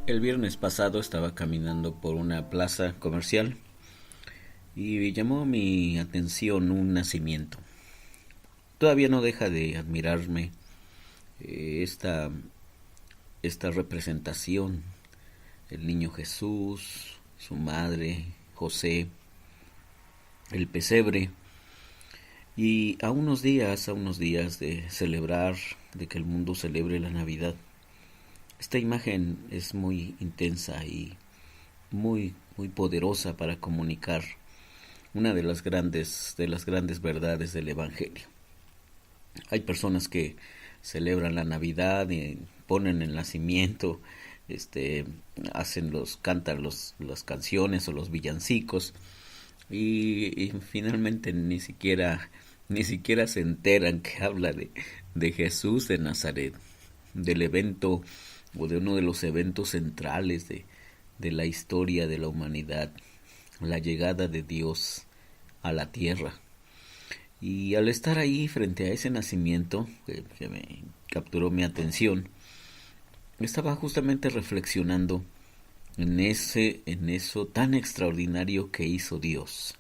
El viernes pasado estaba caminando por una plaza comercial y llamó mi atención un nacimiento. Todavía no deja de admirarme eh, esta, esta representación, el niño Jesús, su madre, José, el pesebre, y a unos días de celebrar, de que el mundo celebre la Navidad. Esta imagen es muy intensa y muy poderosa para comunicar una de las grandes verdades del Evangelio. Hay personas que celebran la Navidad y ponen el nacimiento, este, cantan las canciones o los villancicos y finalmente ni siquiera se enteran que habla de Jesús de Nazaret, del evento o de uno de los eventos centrales de la historia de la humanidad, la llegada de Dios a la tierra. Y al estar ahí frente a ese nacimiento que me capturó mi atención, estaba justamente reflexionando en eso tan extraordinario que hizo Dios.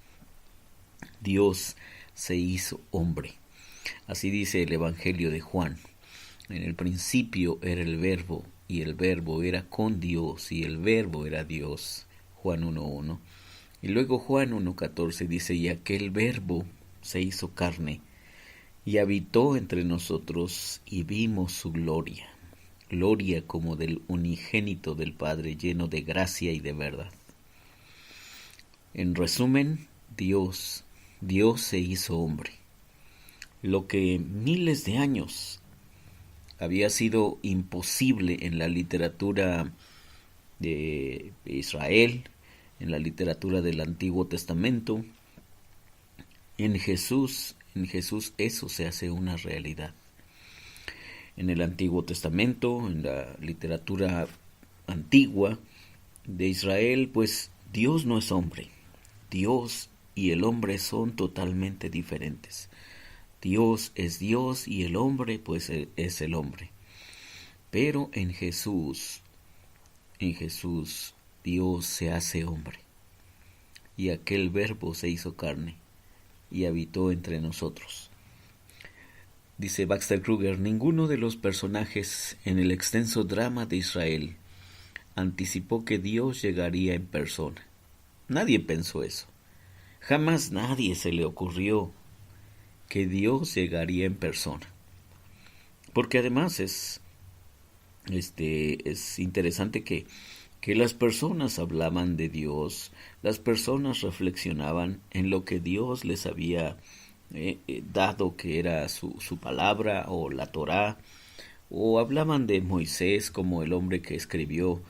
Dios se hizo hombre. Así dice el Evangelio de Juan. En el principio era el Verbo, y el Verbo era con Dios, y el Verbo era Dios. Juan 1:1. Y luego Juan 1:14 dice, y aquel Verbo se hizo carne, y habitó entre nosotros, y vimos su gloria, gloria como del unigénito del Padre, lleno de gracia y de verdad. En resumen, Dios se hizo hombre. Lo que miles de años había sido imposible en la literatura de Israel, en la literatura del Antiguo Testamento, en Jesús eso se hace una realidad. En el Antiguo Testamento, en la literatura antigua de Israel, pues Dios no es hombre. Dios y el hombre son totalmente diferentes. Dios es Dios y el hombre pues es el hombre. Pero en Jesús, Dios se hace hombre. Y aquel Verbo se hizo carne y habitó entre nosotros. Dice Baxter Kruger, ninguno de los personajes en el extenso drama de Israel anticipó que Dios llegaría en persona. Nadie pensó eso. Jamás nadie se le ocurrió que Dios llegaría en persona. Porque además es interesante que las personas hablaban de Dios, las personas reflexionaban en lo que Dios les había dado, que era su palabra o la Torá, o hablaban de Moisés como el hombre que escribió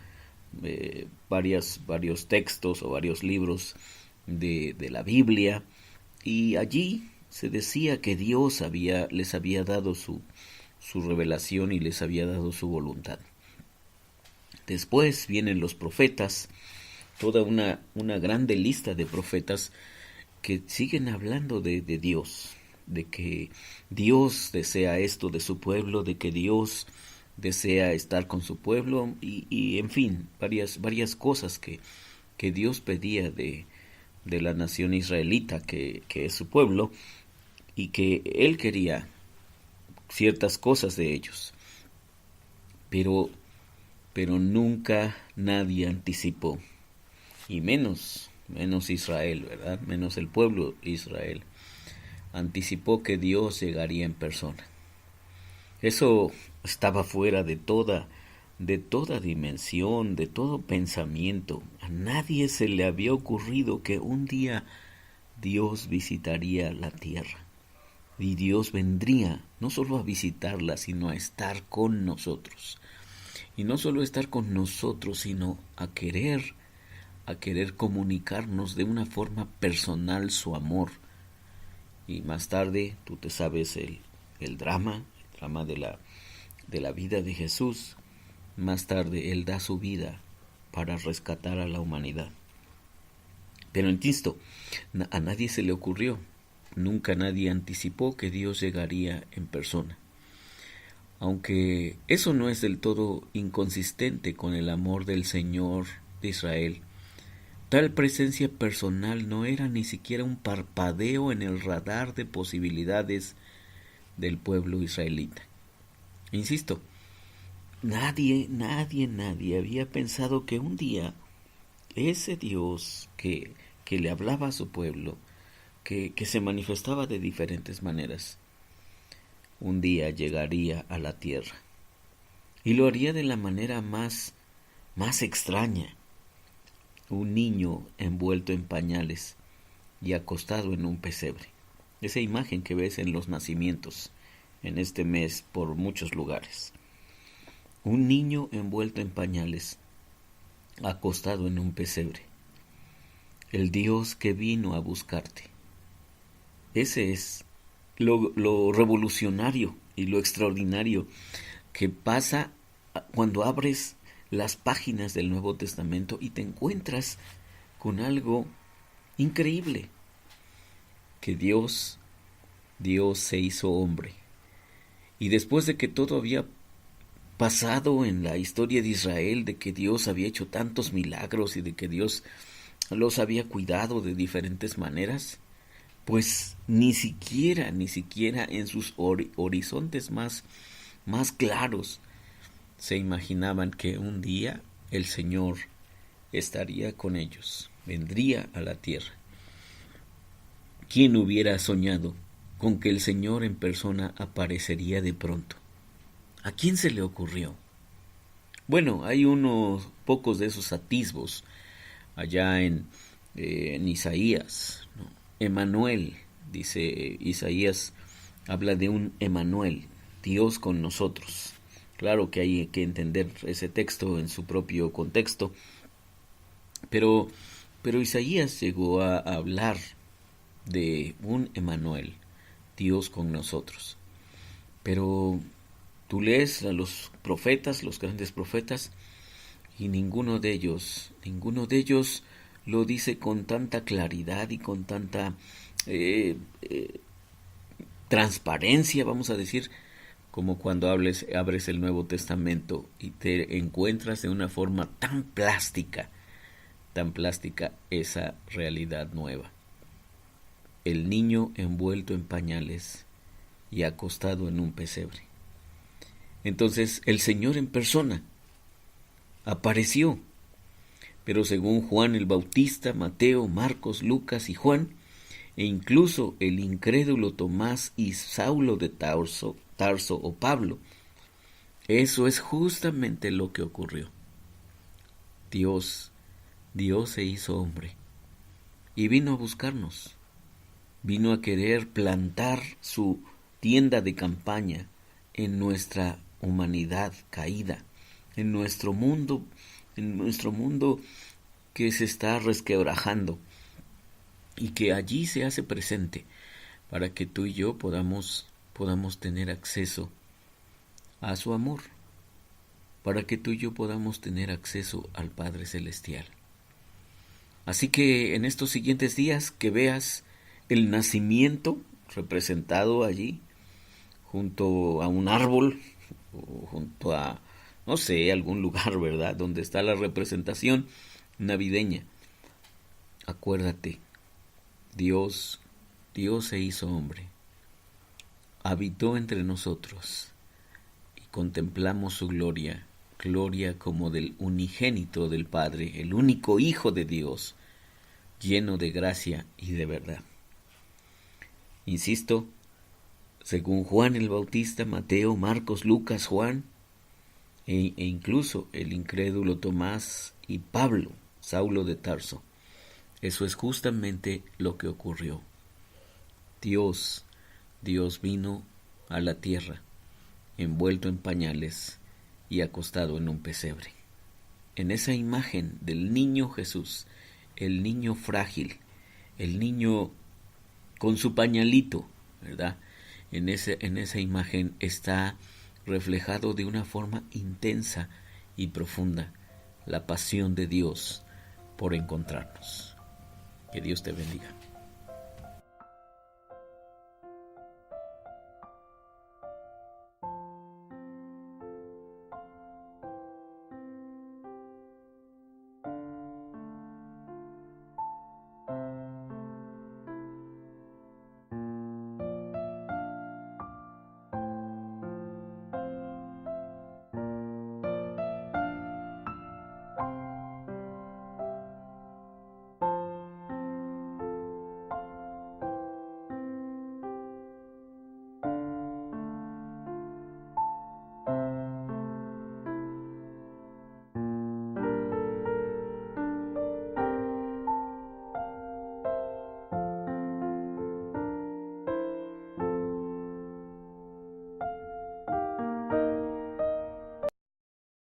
varios textos o varios libros de la Biblia, y allí se decía que Dios les había dado su revelación y les había dado su voluntad. Después vienen los profetas, toda una grande lista de profetas que siguen hablando de Dios, de que Dios desea esto de su pueblo, de que Dios desea estar con su pueblo y en fin, varias cosas que Dios pedía de la nación israelita, que es su pueblo, y que Él quería ciertas cosas de ellos. Pero nunca nadie anticipó, y menos Israel, ¿verdad? Menos el pueblo Israel, anticipó que Dios llegaría en persona. Eso estaba fuera de toda dimensión, de todo pensamiento. A nadie se le había ocurrido que un día Dios visitaría la tierra. Y Dios vendría no solo a visitarla, sino a estar con nosotros. Y no solo estar con nosotros, sino a querer comunicarnos de una forma personal su amor. Y más tarde, tú te sabes el drama de la vida de Jesús. Más tarde, Él da su vida para rescatar a la humanidad. Pero insisto, a nadie se le ocurrió. Nunca nadie anticipó que Dios llegaría en persona. Aunque eso no es del todo inconsistente con el amor del Señor de Israel, tal presencia personal no era ni siquiera un parpadeo en el radar de posibilidades del pueblo israelita. Insisto, nadie había pensado que un día ese Dios que le hablaba a su pueblo, que se manifestaba de diferentes maneras, un día llegaría a la tierra. Y lo haría de la manera más extraña. Un niño envuelto en pañales y acostado en un pesebre. Esa imagen que ves en los nacimientos en este mes por muchos lugares. Un niño envuelto en pañales, acostado en un pesebre. El Dios que vino a buscarte. Ese es lo revolucionario y lo extraordinario que pasa cuando abres las páginas del Nuevo Testamento y te encuentras con algo increíble, que Dios se hizo hombre. Y después de que todo había pasado en la historia de Israel, de que Dios había hecho tantos milagros y de que Dios los había cuidado de diferentes maneras, pues ni siquiera en sus horizontes más claros se imaginaban que un día el Señor estaría con ellos, vendría a la tierra. ¿Quién hubiera soñado con que el Señor en persona aparecería de pronto? ¿A quién se le ocurrió? Bueno, hay unos pocos de esos atisbos allá en Isaías, ¿no? Emanuel, dice Isaías, habla de un Emanuel, Dios con nosotros. Claro que hay que entender ese texto en su propio contexto, pero Isaías llegó a hablar de un Emanuel, Dios con nosotros. Pero tú lees a los profetas, los grandes profetas, y ninguno de ellos lo dice con tanta claridad y con tanta transparencia, vamos a decir, como cuando abres el Nuevo Testamento y te encuentras de una forma tan plástica esa realidad nueva. El niño envuelto en pañales y acostado en un pesebre. Entonces el Señor en persona apareció, pero según Juan el Bautista, Mateo, Marcos, Lucas y Juan, e incluso el incrédulo Tomás y Saulo de Tarso o Pablo, eso es justamente lo que ocurrió. Dios se hizo hombre y vino a buscarnos, vino a querer plantar su tienda de campaña en nuestra humanidad caída, en nuestro mundo que se está resquebrajando y que allí se hace presente para que tú y yo podamos tener acceso a su amor, para que tú y yo podamos tener acceso al Padre Celestial. Así que en estos siguientes días que veas el nacimiento representado allí, junto a un árbol, o junto a, no sé, algún lugar, ¿verdad?, donde está la representación navideña. Acuérdate, Dios se hizo hombre, habitó entre nosotros y contemplamos su gloria como del unigénito del Padre, el único Hijo de Dios, lleno de gracia y de verdad. Insisto, según Juan el Bautista, Mateo, Marcos, Lucas, Juan, e incluso el incrédulo Tomás y Pablo, Saulo de Tarso, eso es justamente lo que ocurrió. Dios vino a la tierra, envuelto en pañales y acostado en un pesebre. En esa imagen del niño Jesús, el niño frágil, el niño con su pañalito, ¿verdad? En esa imagen está reflejado de una forma intensa y profunda la pasión de Dios por encontrarnos. Que Dios te bendiga.